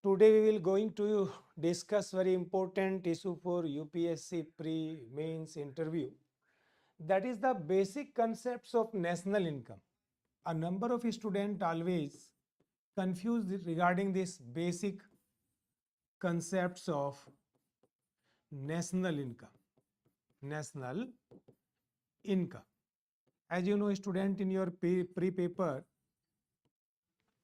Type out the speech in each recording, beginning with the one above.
Today we will going to discuss very important issue for UPSC pre-mains interview. That is the basic concepts of national income. A number of students always confused regarding this basic concepts of national income. National income. As you know, student, in your pre-paper,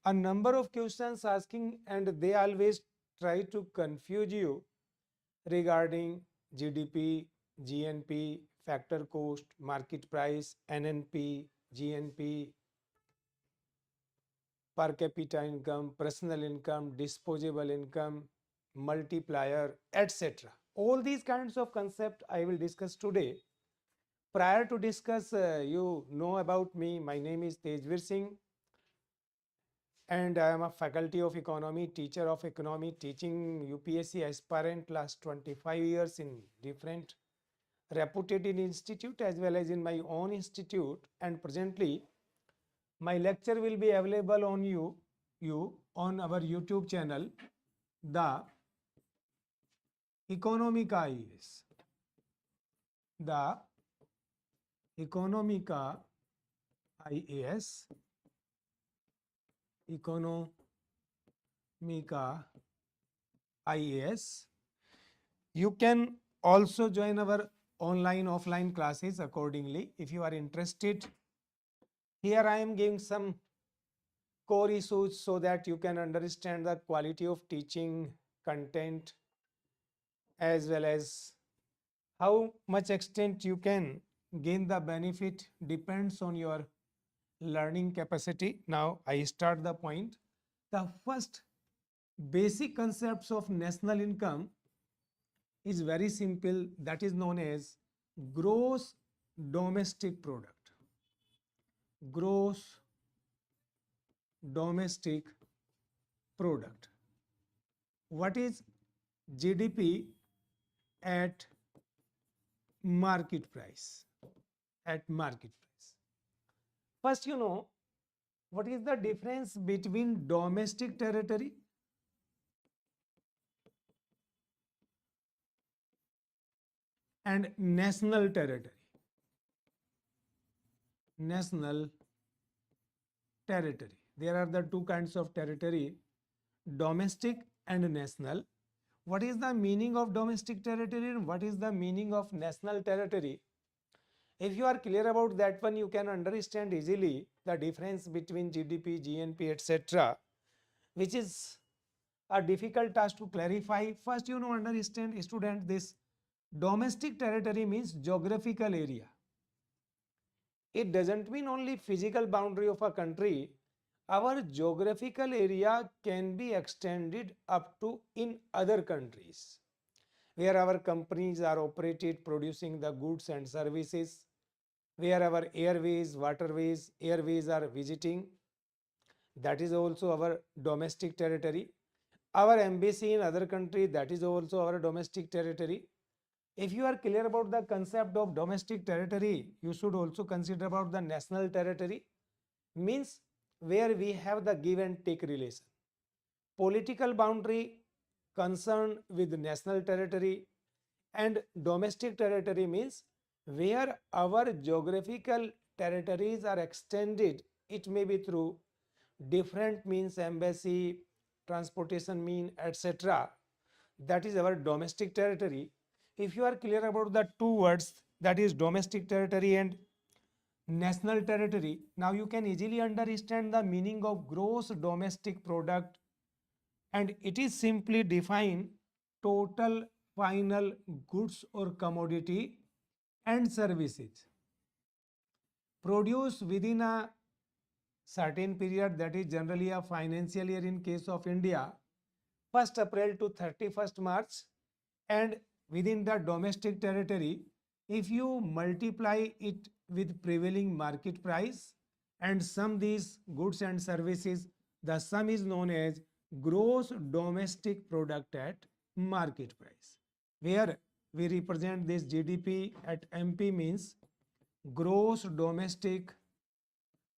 a number of questions asking, and they always try to confuse you regarding GDP, GNP, factor cost, market price, NNP, GNP, per capita income, personal income, disposable income, multiplier, etc. All these kinds of concepts I will discuss today. Prior to discuss, you know about me. My name is Tejveer Singh, and I am a faculty of economy, teacher of economy, teaching UPSC aspirant last 25 years in different reputed institute as well as in my own institute, and presently my lecture will be available on you on our YouTube channel, the Economica IAS. The Economica IAS. Economica IAS. You can also join our online offline classes accordingly if you are interested. Here I am giving some core issues so that you can understand the quality of teaching content as well as how much extent you can gain the benefit depends on your learning capacity. Now I start the point. The first basic concepts of national income is very simple, that is known as gross domestic product. Gross domestic product. What is GDP at market price? At market price. First, you know what is the difference between domestic territory and national territory. National territory. There are the two kinds of territory, domestic and national. What is the meaning of domestic territory and what is the meaning of national territory? If you are clear about that one, you can understand easily the difference between GDP, GNP, etc., which is a difficult task to clarify. First, you know, understand, student, this domestic territory means geographical area. It doesn't mean only physical boundary of a country. Our geographical area can be extended up to in other countries where our companies are operated producing the goods and services, where our airways, waterways, airways are visiting. That is also our domestic territory. Our embassy in other country, that is also our domestic territory. If you are clear about the concept of domestic territory, you should also consider about the national territory, means where we have the give and take relation. Political boundary concerned with national territory, and domestic territory means where our geographical territories are extended. It may be through different means, embassy, transportation mean, etc. That is our domestic territory. If you are clear about the two words, that is domestic territory and national territory, now you can easily understand the meaning of gross domestic product, and it is simply define total final goods or commodity and services produced within a certain period, that is generally a financial year in case of India, 1st April to 31st March, and within the domestic territory, if you multiply it with prevailing market price and sum these goods and services, the sum is known as gross domestic product at market price, where we represent this GDP at MP means gross domestic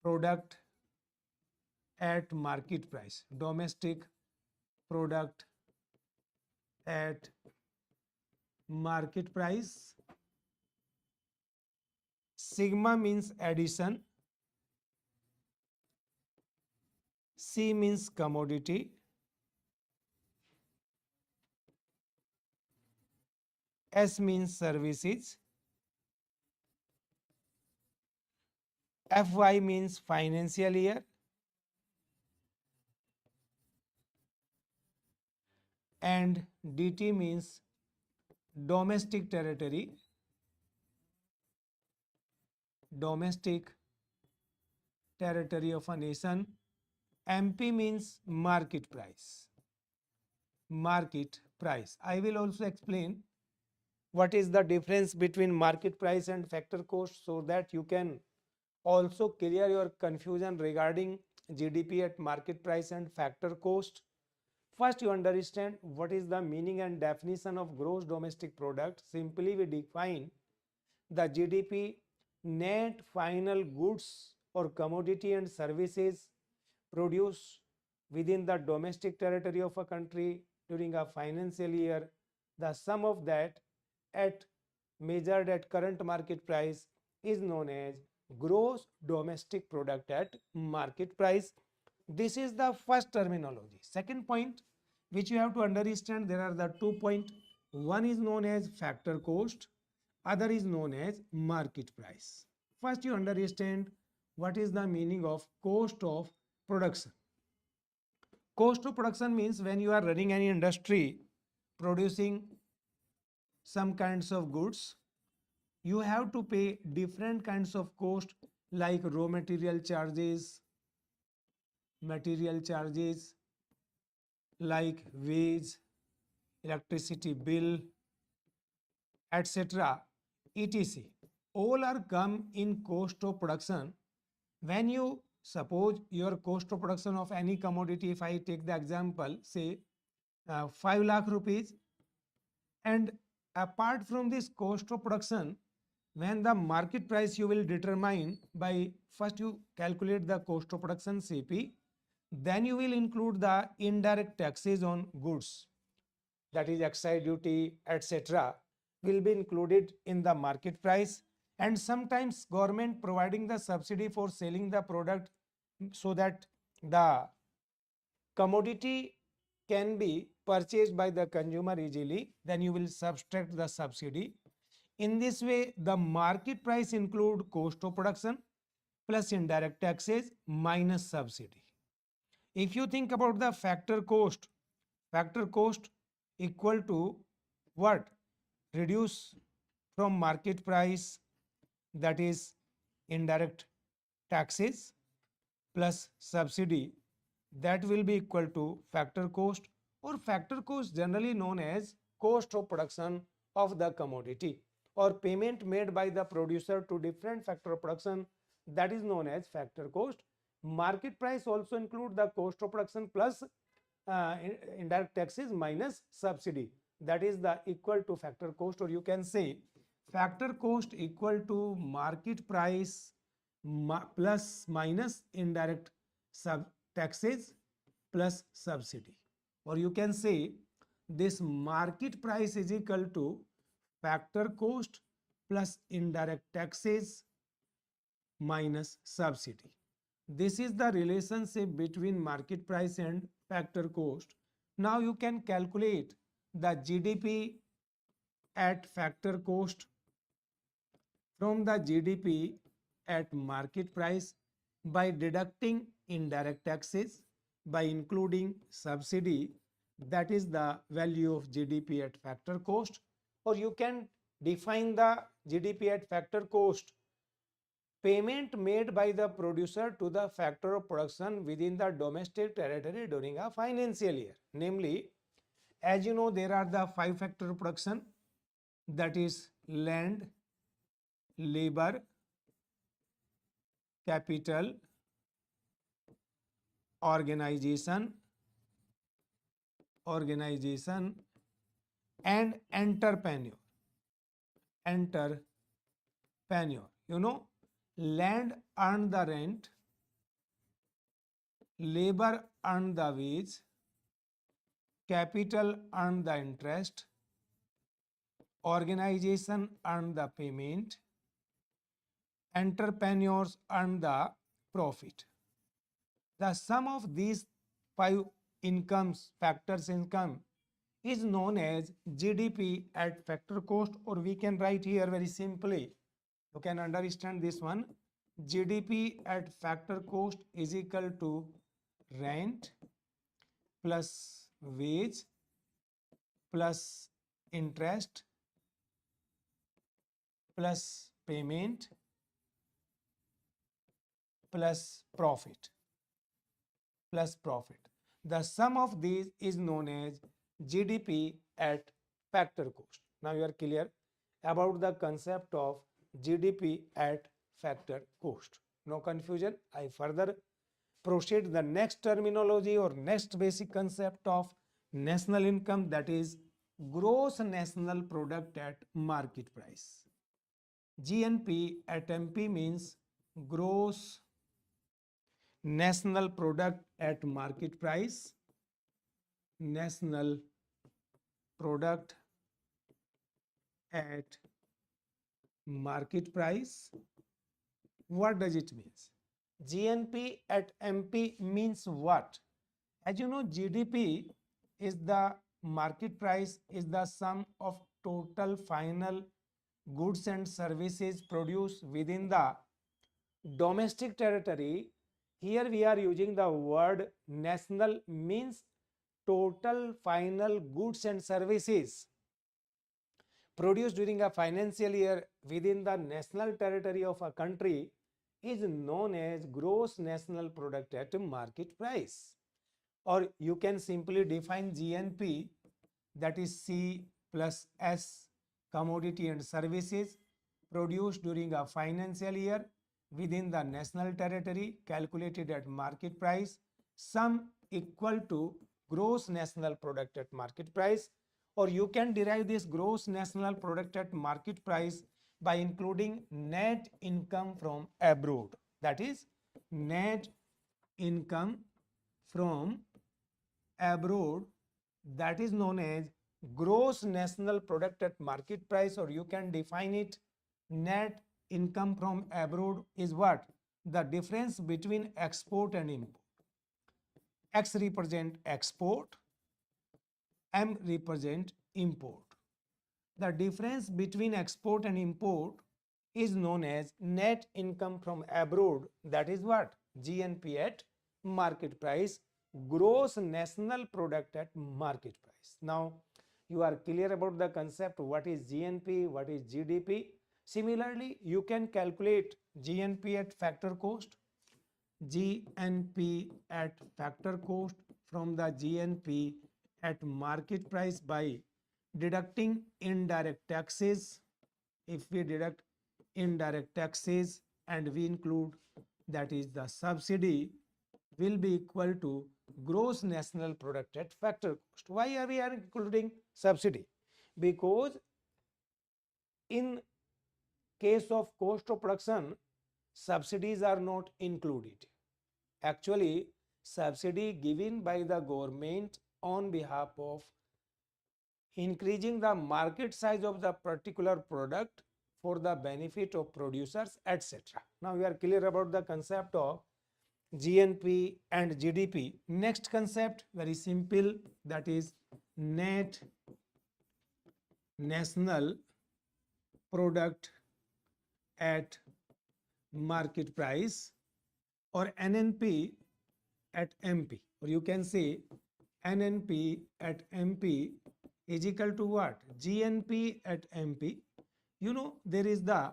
product at market price, domestic product at market price. Sigma means addition. C means commodity. S means services. FY means financial year. And DT means domestic territory. Domestic territory of a nation. MP means market price. Market price. I will also explain what is the difference between market price and factor cost so that you can also clear your confusion regarding GDP at market price and factor cost. First, you understand what is the meaning and definition of gross domestic product. Simply, we define the GDP net final goods or commodity and services produced within the domestic territory of a country during a financial year. The sum of that at measured at current market price is known as gross domestic product at market price. This is the first terminology. Second point which you have to understand, there are the 2 points. One is known as factor cost, other is known as market price. First you understand what is the meaning of cost of production. Cost of production means when you are running any industry producing some kinds of goods, you have to pay different kinds of cost like raw material charges, like wage, electricity bill, etc. etc. All are come in cost of production. When you suppose your cost of production of any commodity, if I take the example, say 5 lakh rupees, and apart from this cost of production, when the market price you will determine by first you calculate the cost of production CP, then you will include the indirect taxes on goods, that is excise duty, etc. will be included in the market price, and sometimes government providing the subsidy for selling the product so that the commodity can be purchased by the consumer easily, then you will subtract the subsidy. In this way, the market price include cost of production plus indirect taxes minus subsidy. If you think about the factor cost equal to what? Reduce from market price, that is indirect taxes plus subsidy, that will be equal to factor cost, or factor cost generally known as cost of production of the commodity or payment made by the producer to different factor of production, that is known as factor cost. Market price also include the cost of production plus indirect taxes minus subsidy, that is the equal to factor cost, or you can say factor cost equal to market price plus minus indirect taxes plus subsidy, or you can say this market price is equal to factor cost plus indirect taxes minus subsidy. This is the relationship between market price and factor cost. Now you can calculate the GDP at factor cost from the GDP at market price by deducting indirect taxes, by including subsidy, that is the value of GDP at factor cost. Or you can define the GDP at factor cost: payment made by the producer to the factor of production within the domestic territory during a financial year. Namely, as you know, there are the 5 factor of production, that is land, labor, capital, organization, and entrepreneur. You know, land earn the rent, labor earn the wage, capital earn the interest, organization earn the payment, entrepreneurs earn the profit. The sum of these five factors income is known as GDP at factor cost, or we can write here very simply. You can understand this one. GDP at factor cost is equal to rent plus wage plus interest plus payment plus profit. The sum of these is known as GDP at factor cost. Now you are clear about the concept of GDP at factor cost. No confusion. I further proceed the next terminology or next basic concept of national income, that is gross national product at market price. GNP at MP means gross national product at market price. National product at market price. What does it mean? GNP at MP means what? As you know, GDP is the market price, is the sum of total final goods and services produced within the domestic territory. Here we are using the word national, means total final goods and services produced during a financial year within the national territory of a country is known as gross national product at market price. Or you can simply define GNP, that is C plus S, commodity and services produced during a financial year within the national territory calculated at market price, sum equal to gross national product at market price. Or you can derive this gross national product at market price by including net income from abroad, that is net income from abroad, that is known as gross national product at market price. Or you can define it, net income from abroad is what? The difference between export and import. X represent export, M represent import. The difference between export and import is known as net income from abroad, that is what? GNP at market price, gross national product at market price. Now you are clear about the concept, what is GNP, what is GDP. Similarly, you can calculate GNP at factor cost. GNP at factor cost from the GNP at market price by deducting indirect taxes. If we deduct indirect taxes and we include, that is the subsidy, will be equal to gross national product at factor cost. Why are we including subsidy? Because in case of cost of production, subsidies are not included. Actually, subsidy given by the government on behalf of increasing the market size of the particular product for the benefit of producers, etc. Now we are clear about the concept of GNP and GDP. Next concept, very simple, that is net national product at market price, or NNP at MP, or you can say NNP at MP is equal to what? GNP at MP. You know, there is the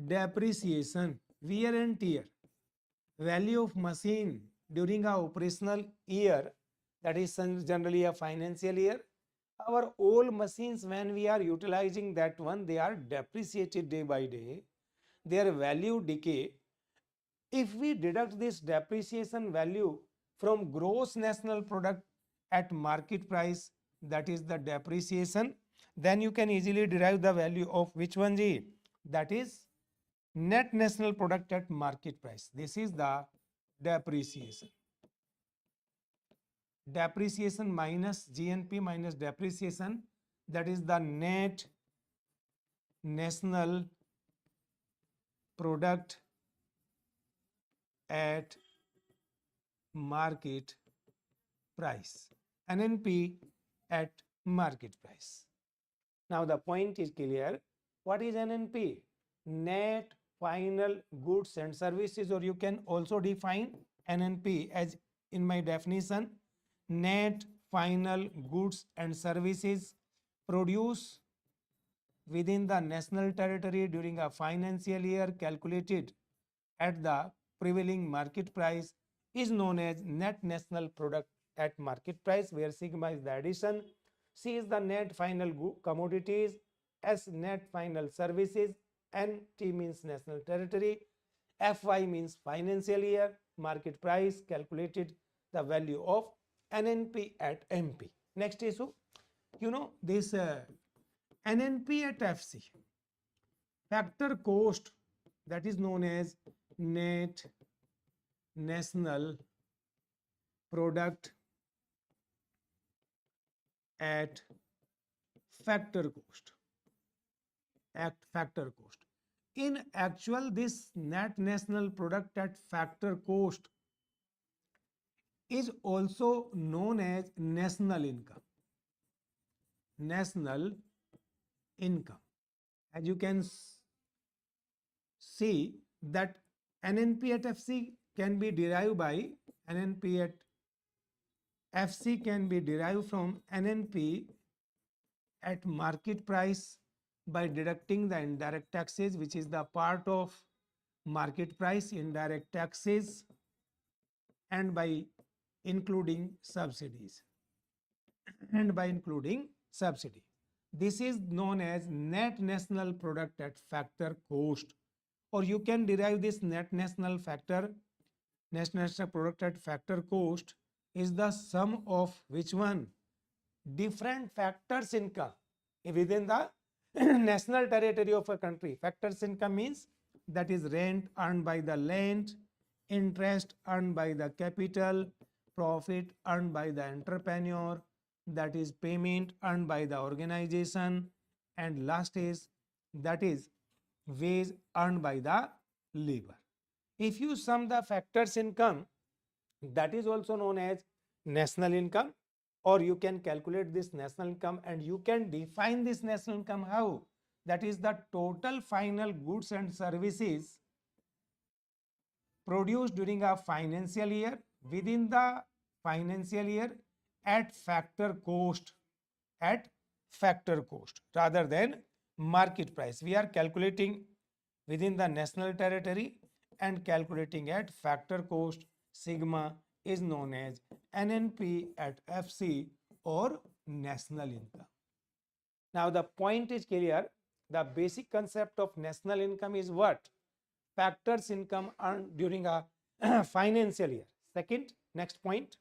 depreciation, wear and tear, value of machine during a operational year, that is generally a financial year. Our old machines, when we are utilizing that one, they are depreciated day by day, their value decay. If we deduct this depreciation value from gross national product at market price, that is the depreciation, then you can easily derive the value of which one, G? That is net national product at market price. This is the depreciation. depreciation minus GNP minus depreciation, that is the net national product at market price, NNP at market price. Now the point is clear. What is NNP? Net final goods and services, or you can also define NNP as in my definition, net final goods and services produced within the national territory during a financial year calculated at the prevailing market price is known as net national product at market price, where sigma is the addition, C is the net final commodities, S net final services, NT means national territory, FY means financial year, market price calculated the value of NNP at MP. Next issue, this NNP at FC, factor cost, that is known as net national product at factor cost, in actual this net national product at factor cost is also known as national income. As you can see that NNP at FC can be derived by NNP at FC can be derived from NNP at market price by deducting the indirect taxes, which is the part of market price, indirect taxes, and by including subsidies. This is known as net national product at factor cost, or you can derive this net national product at factor cost is the sum of which one? Different factors income within the national territory of a country. Factors income means that is rent earned by the land, interest earned by the capital, profit earned by the entrepreneur, that is payment earned by the organization, and last is that is wage earned by the labor. If you sum the factors income, that is also known as national income, or you can calculate this national income and you can define this national income how? That is the total final goods and services produced during a financial year within the financial year at factor cost rather than market price. We are calculating within the national territory and calculating at factor cost. Sigma is known as NNP at FC or national income. Now the point is clear. The basic concept of national income is what? Factors income earned during a financial year. Second, next point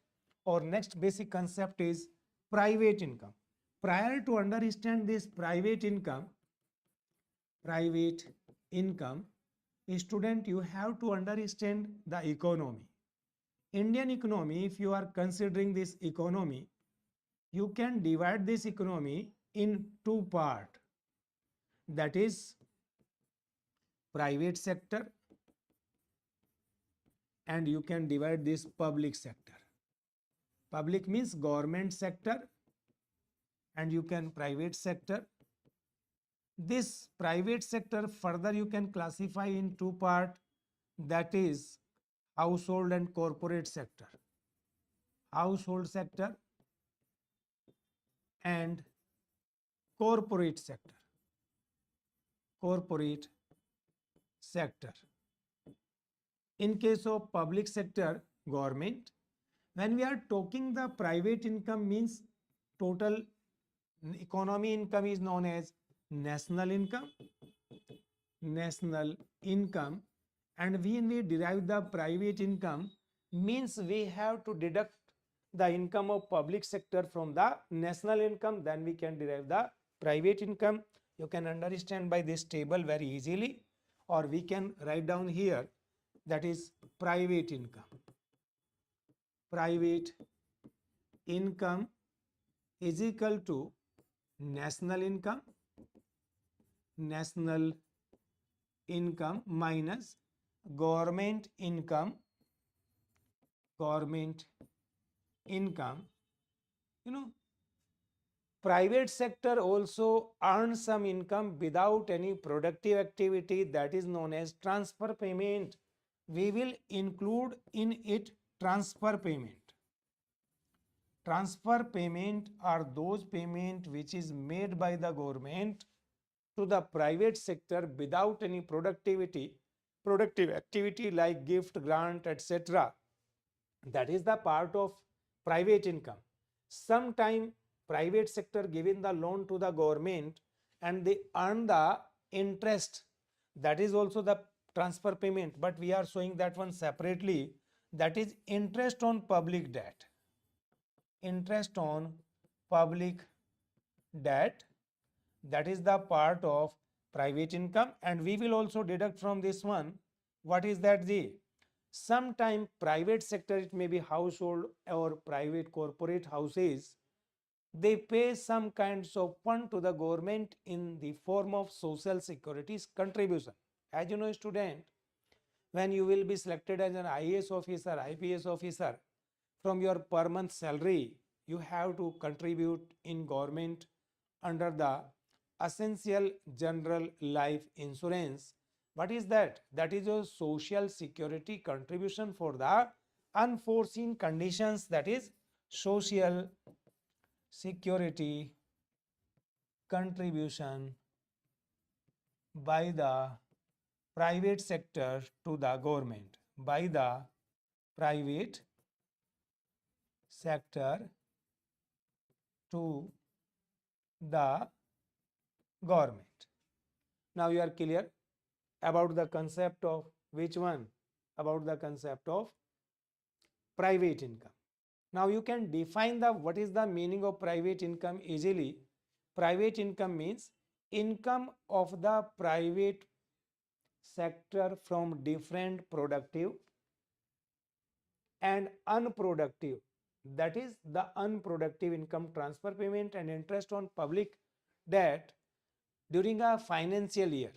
or next basic concept is private income. Prior to understand this private income, student, you have to understand the economy. Indian economy, if you are considering this economy, you can divide this economy in two parts, that is private sector, and you can divide this public sector. Public means government sector, and you can private sector. This private sector further you can classify in two parts, that is household and corporate sector. Household sector and corporate sector. In case of public sector, government. When we are talking the private income means total economy income is known as national income. And when we derive the private income means we have to deduct the income of public sector from the national income, then we can derive the private income. You can understand by this table very easily, or we can write down here, that is private income. Private income is equal to national income minus government income you know private sector also earns some income without any productive activity, that is known as transfer payment. We will include in it transfer payment. Transfer payment are those payment which is made by the government to the private sector without any productive activity like gift, grant, etc. That is the part of private income. Sometime private sector giving the loan to the government and they earn the interest, that is also the transfer payment, but we are showing that one separately, that is interest on public debt. Interest on public debt, that is the part of private income, and we will also deduct from this one what is that the sometime private sector, it may be household or private corporate houses, they pay some kinds of fund to the government in the form of social securities contribution. As you know, student, when you will be selected as an IAS officer, IPS officer, from your per month salary you have to contribute in government under the essential general life insurance. What is that? That is a social security contribution for the unforeseen conditions, that is social security contribution by the private sector to the government, by the private sector to the government. Now you are clear about the concept of which one? About the concept of private income. Now you can define the what is the meaning of private income easily. Private income means income of the private sector from different productive and unproductive, that is the unproductive income, transfer payment and interest on public debt during a financial year,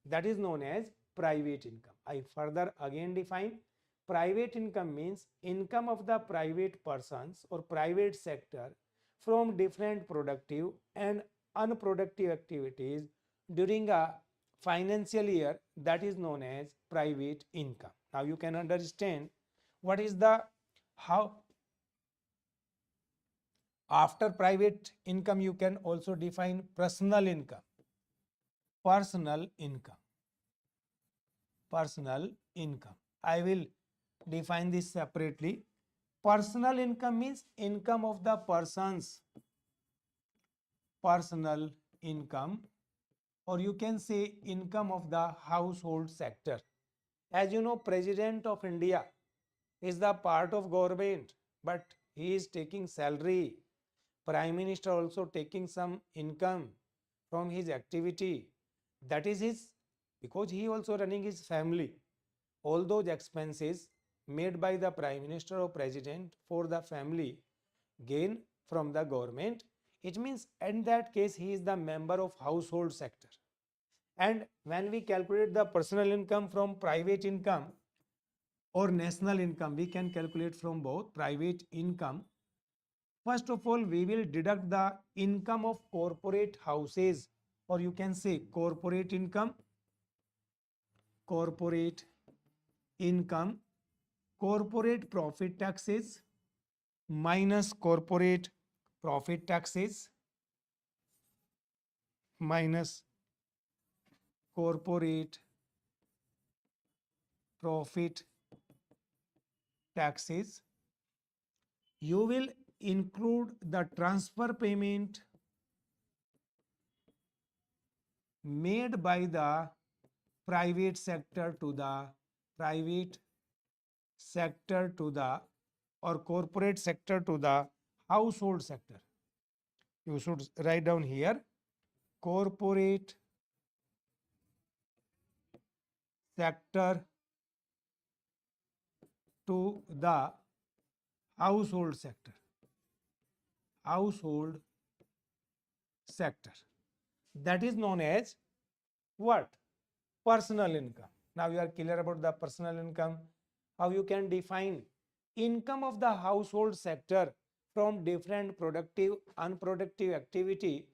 that is known as private income. I further again define private income means income of the private persons or private sector from different productive and unproductive activities during a financial year, that is known as private income. Now you can understand what is the how after private income you can also define personal income. Personal income. I will define this separately. Personal income means income of the persons, personal income, or you can say income of the household sector. As you know, President of India is the part of government, but he is taking salary. Prime Minister also taking some income from his activity. That is his, because he also running his family. All those expenses made by the Prime Minister or President for the family gain from the government. It means in that case he is the member of household sector. And when we calculate the personal income from private income or national income, we can calculate from both private income. First of all, we will deduct the income of corporate houses, or you can say corporate income, corporate profit taxes minus corporate profit taxes minus corporate profit taxes. You will include the transfer payment made by the private sector to the or corporate sector to the household sector. You should write down here corporate sector to the household sector. household sector. That is known as what? Personal income. Now you are clear about the personal income, how you can define income of the household sector from different productive, unproductive activity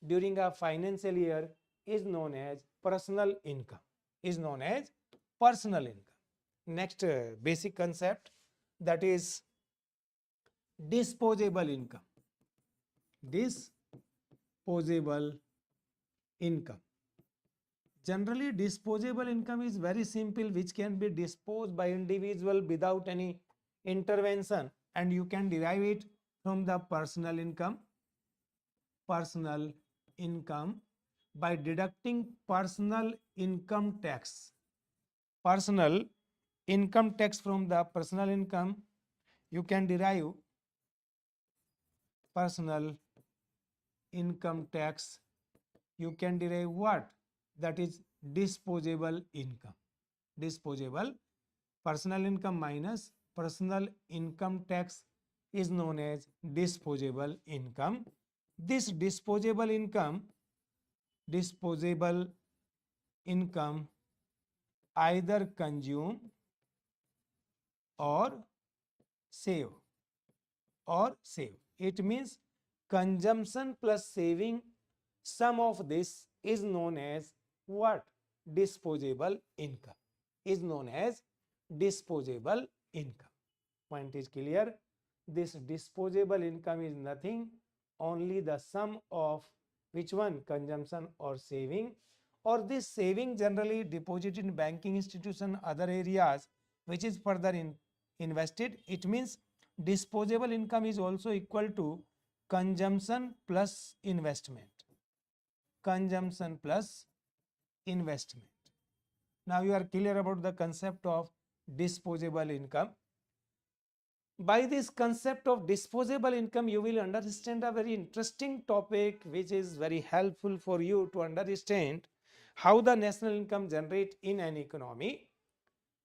during a financial year is known as personal income. Is known as personal income. Next basic concept, that is disposable income. Disposable income. Generally, disposable income is very simple, which can be disposed by individual without any intervention, and you can derive it from the personal income. Personal income by deducting personal income tax. Personal income tax from the personal income, you can derive personal income tax. You can derive what? That is disposable income. Disposable, personal income minus personal income tax is known as disposable income. This disposable income either consume or save. It means consumption plus saving, sum of this is known as what? Disposable income. Is known as disposable income. Point is clear? This disposable income is nothing, only the sum of which one? Consumption or saving, or this saving generally deposited in banking institution, other areas, which is further invested. It means disposable income is also equal to consumption plus investment. Consumption plus investment. Now you are clear about the concept of disposable income. By this concept of disposable income, you will understand a very interesting topic which is very helpful for you to understand how the national income generate in an economy.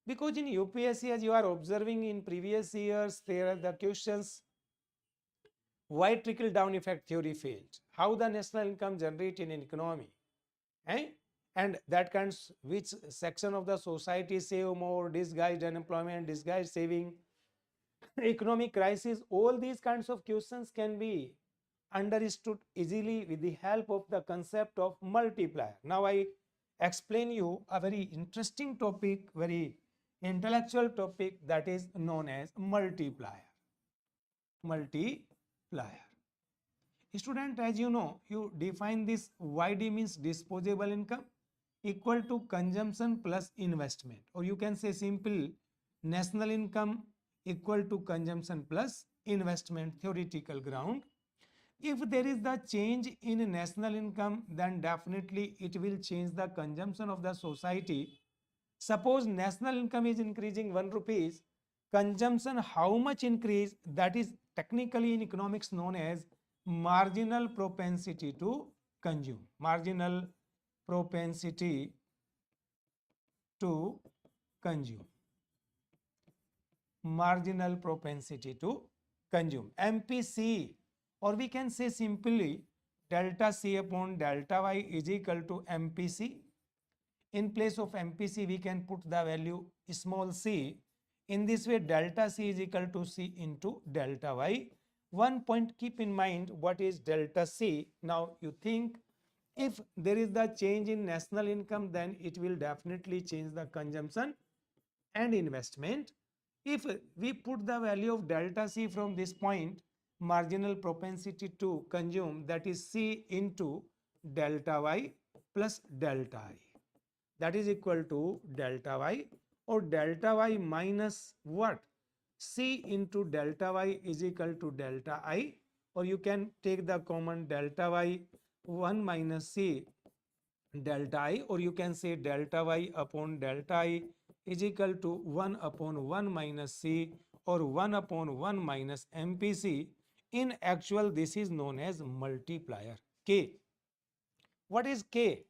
Because in UPSC, as you are observing in previous years, there are the questions, why trickle down effect theory failed, how the national income generate in an economy, and that kinds, which section of the society save more, disguised unemployment, disguised saving, economic crisis. All these kinds of questions can be understood easily with the help of the concept of multiplier. Now I explain you a very interesting topic, very intellectual topic, that is known as multiplier. Multiplier. Student, as you know, you define this YD means disposable income equal to consumption plus investment, or you can say simple national income equal to consumption plus investment, theoretical ground. If there is the change in national income, then definitely it will change the consumption of the society. Suppose national income is increasing 1 rupees, consumption how much increase, that is technically in economics known as marginal propensity to consume. Marginal propensity to consume. Marginal propensity to consume, MPC, or we can say simply delta C upon delta Y is equal to MPC. In place of MPC, we can put the value small c. In this way, delta C is equal to C into delta Y. One point keep in mind, what is delta C? Now you think, if there is the change in national income, then it will definitely change the consumption and investment. If we put the value of delta C from this point, marginal propensity to consume, that is C into delta Y plus delta I, that is equal to delta Y, or delta Y minus what? C into delta Y is equal to delta I, or you can take the common delta Y 1 minus C delta I, or you can say delta Y upon delta I is equal to 1 upon 1 minus C, or 1 upon 1 minus MPC. In actual, this is known as multiplier K. What is K?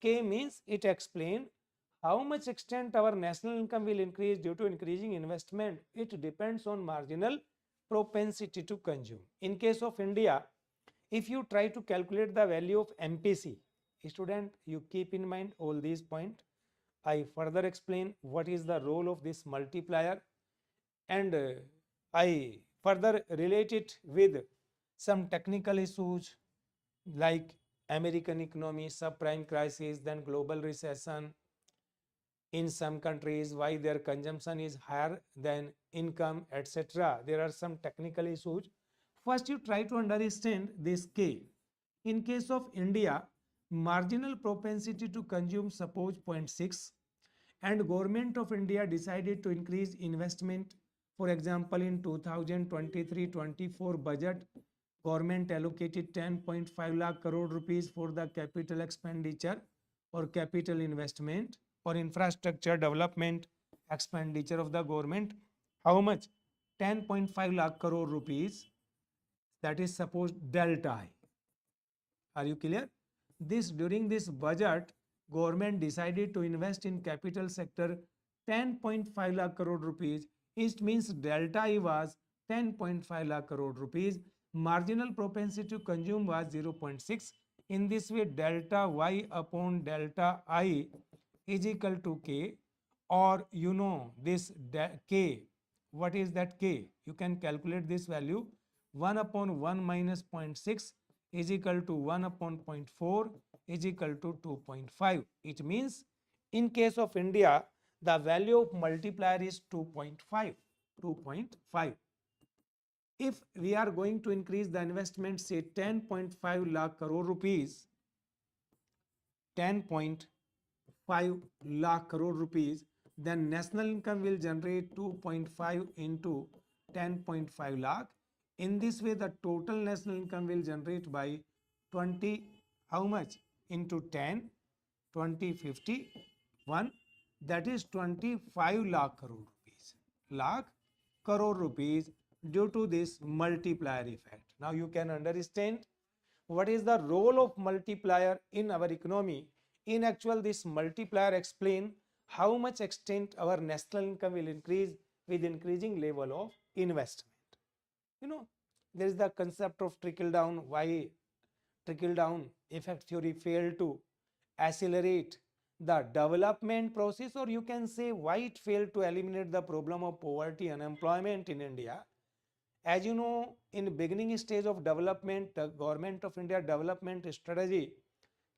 K means it explains how much extent our national income will increase due to increasing investment. It depends on marginal propensity to consume. In case of India, if you try to calculate the value of MPC, student, you keep in mind all these points. I further explain what is the role of this multiplier, and I further relate it with some technical issues like American economy, subprime crisis, then global recession in some countries, why their consumption is higher than income, etc. There are some technical issues. First, you try to understand this K. In case of India, marginal propensity to consume suppose 0.6, and government of India decided to increase investment. For example, in 2023-24 budget, government allocated 10.5 lakh crore rupees for the capital expenditure or capital investment or infrastructure development expenditure of the government. How much? 10.5 lakh crore rupees. That is suppose delta I. Are you clear? This during this budget, government decided to invest in capital sector 10.5 lakh crore rupees. It means delta I was 10.5 lakh crore rupees. Marginal propensity to consume was 0.6. In this way, delta Y upon delta I is equal to K, or you know this K. What is that K? You can calculate this value. 1 upon 1 minus 0.6 is equal to 1 upon 0.4 is equal to 2.5. It means in case of India, the value of multiplier is 2.5. 2.5. If we are going to increase the investment, say 10.5 lakh crore rupees, 10.5 lakh crore rupees, then national income will generate 2.5 into 10.5 lakh. In this way, the total national income will generate by 20, how much? Into 10, 20, 50, 1, that is 25 lakh crore rupees. Lakh crore rupees due to this multiplier effect. Now you can understand what is the role of multiplier in our economy. In actual, this multiplier explain how much extent our national income will increase with increasing level of investment. You know, there is the concept of trickle down. Why trickle down effect theory failed to accelerate the development process, or you can say why it failed to eliminate the problem of poverty, unemployment in India. As you know, in beginning stage of development, the government of India development strategy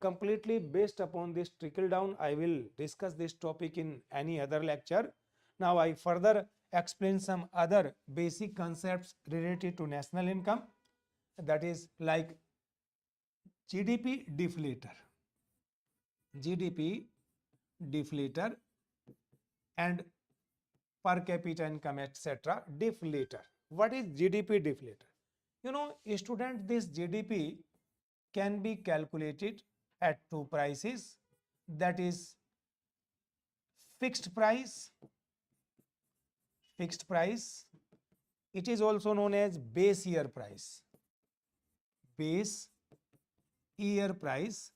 completely based upon this trickle down. I will discuss this topic in any other lecture. Now I further explain some other basic concepts related to national income, that is like GDP deflator, GDP deflator, and per capita income, etc. Deflator. What is GDP deflator? You know, student, this GDP can be calculated at two prices, that is fixed price. Fixed price, it is also known as base year price. Base year price.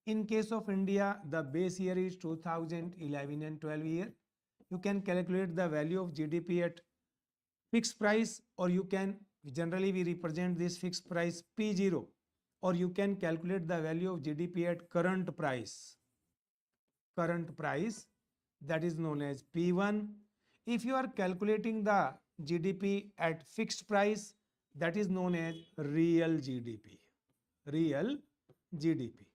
In case of India, the base year is 2011 and 12 year. You can calculate the value of GDP at fixed price, or you can, generally we represent this fixed price P0, or you can calculate the value of GDP at current price. Current price, that is known as P1. If you are calculating the GDP at fixed price, that is known as real GDP. Real GDP.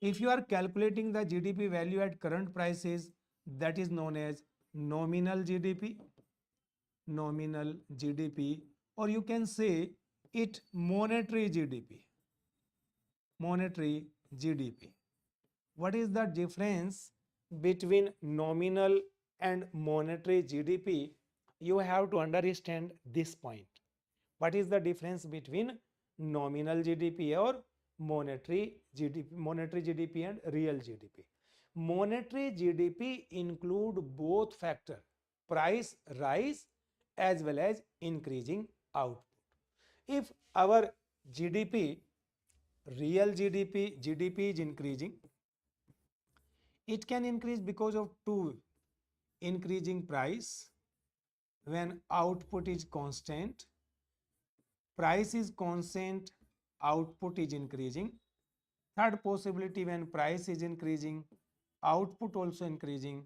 If you are calculating the GDP value at current prices, that is known as nominal GDP. Nominal GDP, or you can say it monetary GDP. Monetary GDP. What is the difference between nominal and monetary GDP? You have to understand this point. What is the difference between nominal GDP or monetary GDP and real GDP? Monetary GDP include both factor, price rise as well as increasing output. If our GDP, real GDP is increasing, it can increase because of two: increasing price when output is constant, price is constant, output is increasing. Third possibility, when price is increasing, output also increasing.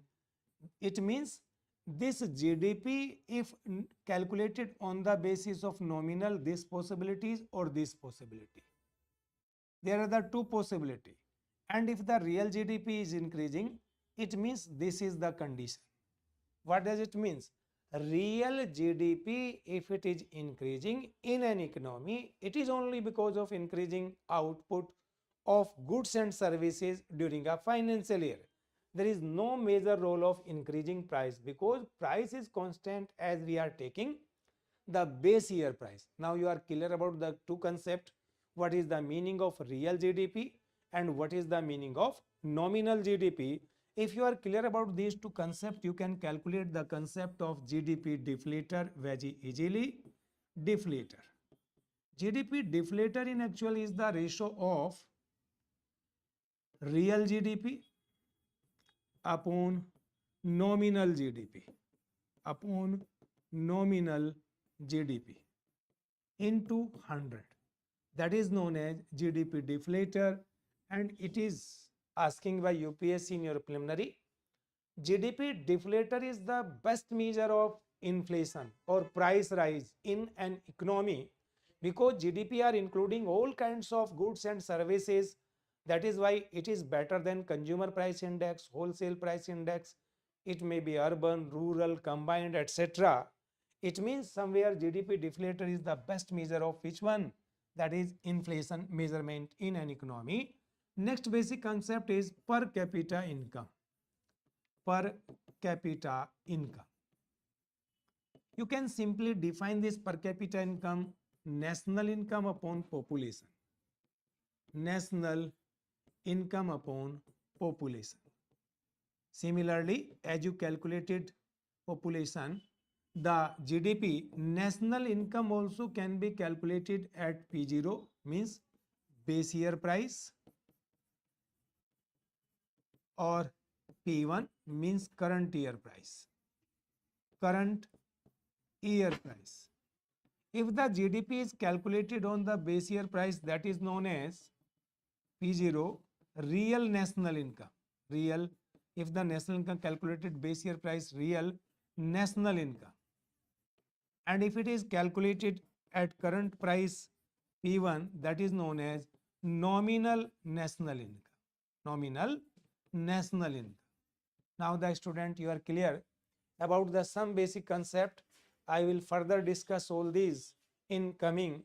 It means this GDP, if calculated on the basis of nominal, this possibilities or this possibility. There are the two possibility. And if the real GDP is increasing, it means this is the condition. What does it means? Real GDP, if it is increasing in an economy, it is only because of increasing output of goods and services during a financial year. There is no major role of increasing price, because price is constant as we are taking the base year price. Now you are clear about the two concepts. What is the meaning of real GDP and what is the meaning of nominal GDP? If you are clear about these two concepts, you can calculate the concept of GDP deflator very easily. Deflator. GDP deflator in actual is the ratio of real GDP upon nominal GDP upon nominal GDP into 100. That is known as GDP deflator, and it is asking by UPSC in your preliminary. GDP deflator is the best measure of inflation or price rise in an economy, because GDP are including all kinds of goods and services. That is why it is better than consumer price index, wholesale price index. It may be urban, rural, combined, etc. It means somewhere GDP deflator is the best measure of which one? That is inflation measurement in an economy. Next basic concept is per capita income. Per capita income. You can simply define this per capita income: national income upon population. National income upon population. Similarly, as you calculated population, the GDP national income also can be calculated at P0, means base year price, or P1 means current year price. Current year price. If the GDP is calculated on the base year price, that is known as P0, real national income. Real, if the national income calculated base year price, real national income. And if it is calculated at current price P1, that is known as nominal national income. Nominal national income. Now the student, you are clear about the some basic concept. I will further discuss all these in coming